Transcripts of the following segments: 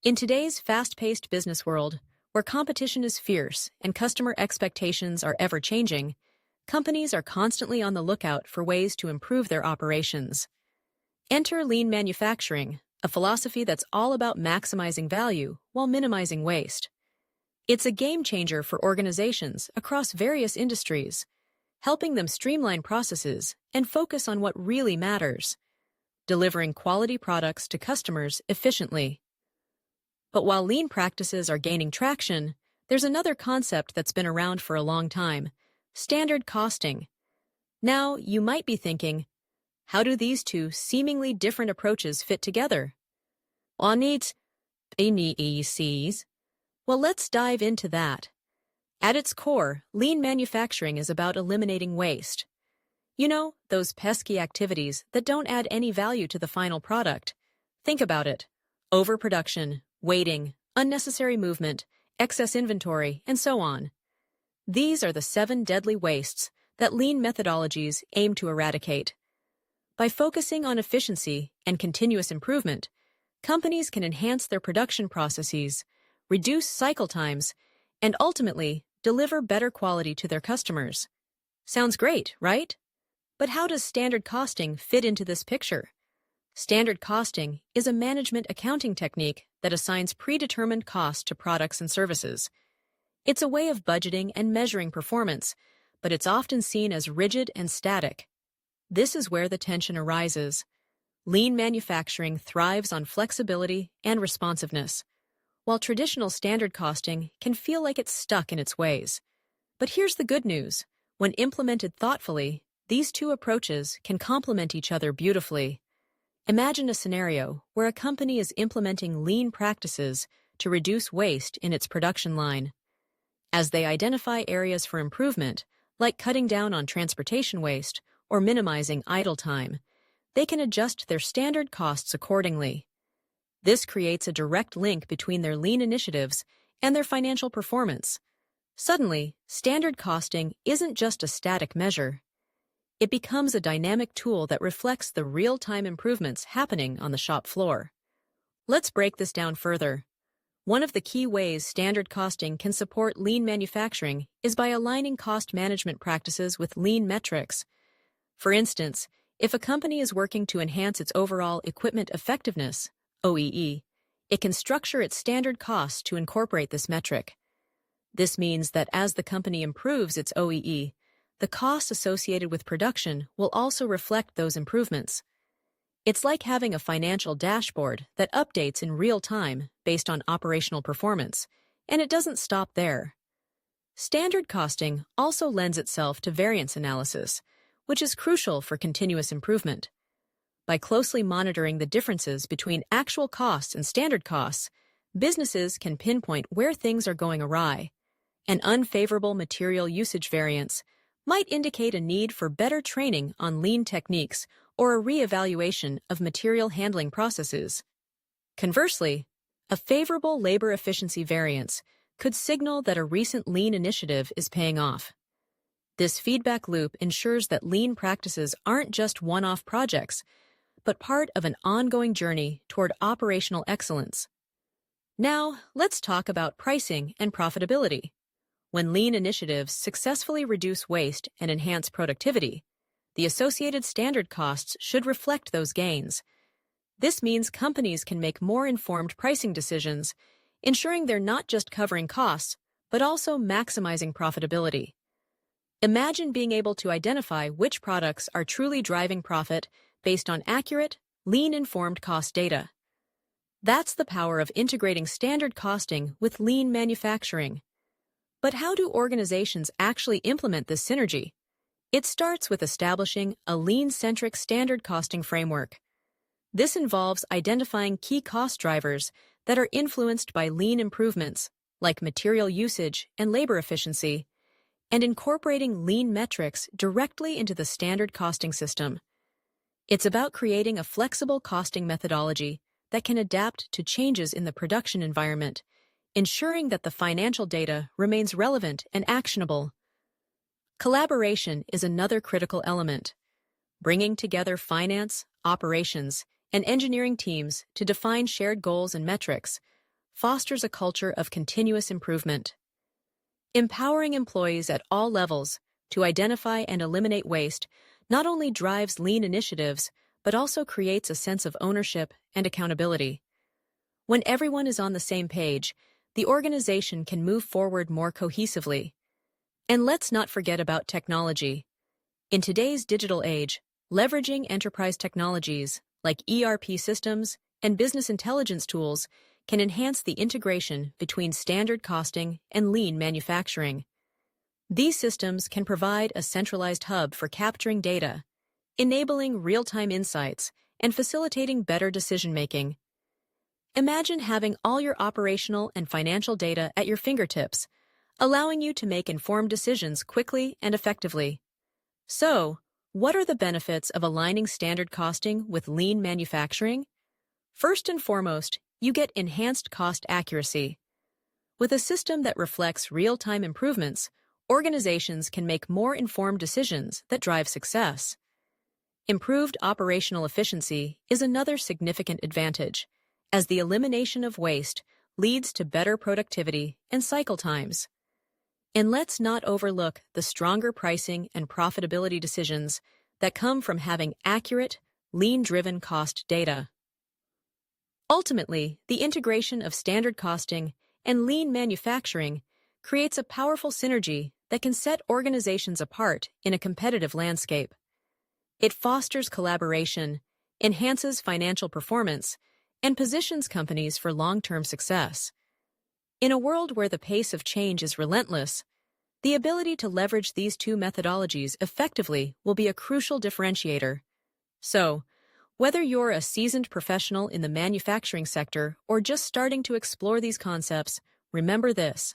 In today's fast-paced business world, where competition is fierce and customer expectations are ever-changing, companies are constantly on the lookout for ways to improve their operations. Enter lean manufacturing, a philosophy that's all about maximizing value while minimizing waste. It's a game-changer for organizations across various industries, helping them streamline processes and focus on what really matters, delivering quality products to customers efficiently. But while lean practices are gaining traction, there's another concept that's been around for a long time: standard costing. Now, you might be thinking, how do these two seemingly different approaches fit together? Inefficiencies. Well, let's dive into that. At its core, lean manufacturing is about eliminating waste. You know, those pesky activities that don't add any value to the final product. Think about it: overproduction, waiting, unnecessary movement, excess inventory, and so on. These are the 7 deadly wastes that lean methodologies aim to eradicate. By focusing on efficiency and continuous improvement, companies can enhance their production processes, reduce cycle times, and ultimately deliver better quality to their customers. Sounds great, right? But how does standard costing fit into this picture? Standard costing is a management accounting technique that assigns predetermined costs to products and services. It's a way of budgeting and measuring performance, but it's often seen as rigid and static. This is where the tension arises. Lean manufacturing thrives on flexibility and responsiveness, while traditional standard costing can feel like it's stuck in its ways. But here's the good news: when implemented thoughtfully, these two approaches can complement each other beautifully. Imagine a scenario where a company is implementing lean practices to reduce waste in its production line. As they identify areas for improvement, like cutting down on transportation waste or minimizing idle time, they can adjust their standard costs accordingly. This creates a direct link between their lean initiatives and their financial performance. Suddenly, standard costing isn't just a static measure. It becomes a dynamic tool that reflects the real-time improvements happening on the shop floor. Let's break this down further. One of the key ways standard costing can support lean manufacturing is by aligning cost management practices with lean metrics. For instance, if a company is working to enhance its overall equipment effectiveness, OEE, it can structure its standard costs to incorporate this metric. This means that as the company improves its OEE, the costs associated with production will also reflect those improvements. It's like having a financial dashboard that updates in real time based on operational performance, and it doesn't stop there. Standard costing also lends itself to variance analysis, which is crucial for continuous improvement. By closely monitoring the differences between actual costs and standard costs, businesses can pinpoint where things are going awry. An unfavorable material usage variance might indicate a need for better training on lean techniques or a re-evaluation of material handling processes. Conversely, a favorable labor efficiency variance could signal that a recent lean initiative is paying off. This feedback loop ensures that lean practices aren't just one-off projects, but part of an ongoing journey toward operational excellence. Now, let's talk about pricing and profitability. When lean initiatives successfully reduce waste and enhance productivity, the associated standard costs should reflect those gains. This means companies can make more informed pricing decisions, ensuring they're not just covering costs, but also maximizing profitability. Imagine being able to identify which products are truly driving profit based on accurate, lean-informed cost data. That's the power of integrating standard costing with lean manufacturing. But how do organizations actually implement this synergy? It starts with establishing a lean-centric standard costing framework. This involves identifying key cost drivers that are influenced by lean improvements, like material usage and labor efficiency, and incorporating lean metrics directly into the standard costing system. It's about creating a flexible costing methodology that can adapt to changes in the production environment, ensuring that the financial data remains relevant and actionable. Collaboration is another critical element. Bringing together finance, operations, and engineering teams to define shared goals and metrics, fosters a culture of continuous improvement. Empowering employees at all levels to identify and eliminate waste not only drives lean initiatives, but also creates a sense of ownership and accountability. When everyone is on the same page, the organization can move forward more cohesively. And let's not forget about technology. In today's digital age, leveraging enterprise technologies like ERP systems and business intelligence tools can enhance the integration between standard costing and lean manufacturing. These systems can provide a centralized hub for capturing data, enabling real-time insights, and facilitating better decision-making. Imagine having all your operational and financial data at your fingertips, allowing you to make informed decisions quickly and effectively. So, what are the benefits of aligning standard costing with lean manufacturing? First and foremost, you get enhanced cost accuracy. With a system that reflects real-time improvements, organizations can make more informed decisions that drive success. Improved operational efficiency is another significant advantage, as the elimination of waste leads to better productivity and cycle times. And let's not overlook the stronger pricing and profitability decisions that come from having accurate, lean-driven cost data. Ultimately, the integration of standard costing and lean manufacturing creates a powerful synergy that can set organizations apart in a competitive landscape. It fosters collaboration, enhances financial performance, and positions companies for long-term success. In a world where the pace of change is relentless, the ability to leverage these two methodologies effectively will be a crucial differentiator. So, whether you're a seasoned professional in the manufacturing sector or just starting to explore these concepts, remember this.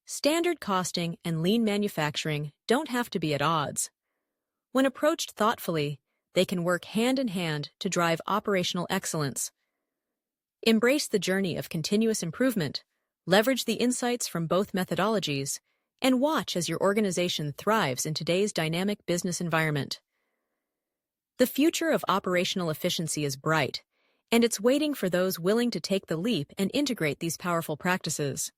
Standard costing and lean manufacturing don't have to be at odds. When approached thoughtfully, they can work hand in hand to drive operational excellence. Embrace the journey of continuous improvement, leverage the insights from both methodologies, and watch as your organization thrives in today's dynamic business environment. The future of operational efficiency is bright, and it's waiting for those willing to take the leap and integrate these powerful practices.